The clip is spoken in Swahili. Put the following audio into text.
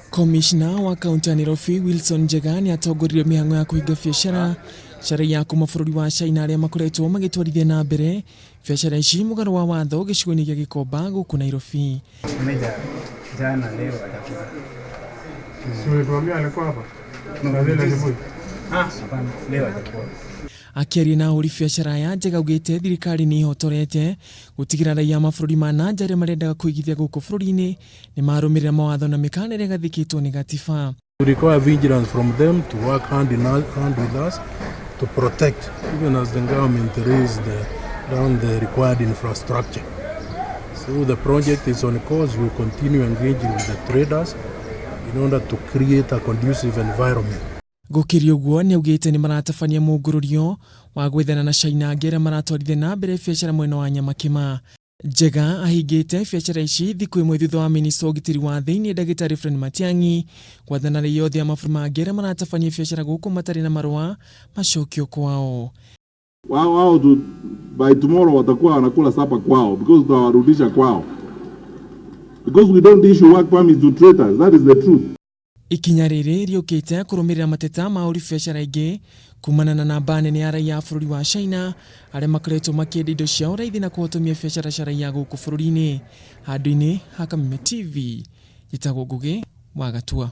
Commissioner wa kaunti ya Nairobi Wilson Njega ni atongoririe mihango ya kuhinga biacara ya kuma bururi wa China aria makoretwo magitwarithia na mbere biacara ici mugaro wa watho gicigo-ini gia Gikomba guku Nairobi. Jana leo atakuwa. Sio tuambia alikuwa hapa. Leo atakuwa. Akiaria na ahuri biacara ya Njega ugite thirikari ni ihotorete gutigirira raia mabururi ma nanja aria marendaga kuigithia guku bururi-ini ni marumirira mawatho na mikaana iria gathikitwo ni gatiba. We require vigilance from them to work hand in hand with us to protect, even as the government raised down the required infrastructure. So the project is on course. We will continue engaging with the traders in order to create a conducive environment. Gukirio guo ni ugite ni maratabania mungururio wa gwithana na China ngera maratwarithagia na mbere biacara mwena wa nyamakima. Njega ahingite biacara ici thiku imwe thutha wa minista ugitiri wa thiinii Dagitari Fred Matiang'i gwathana raia othe a mabũrũri ma ngera maratabania biacara guku matari na marũa macokio kwao. Wao by tomorrow watakuwa wanakula sapa kwao because tutawarudisha kwao. Because we don't issue work permits to traders. That is the truth. Ikinya riri riukite kurumirira mateta ma ahuri biacara ingi kumana na namba nene ya raia bururi wa China aria makoretwo makiendia indo ciao raithi na kuhotomia biacara cia raia guku bururi-ini. Handũ-ini ha Kameme TV, gitagwo Ngugi wa Gatua.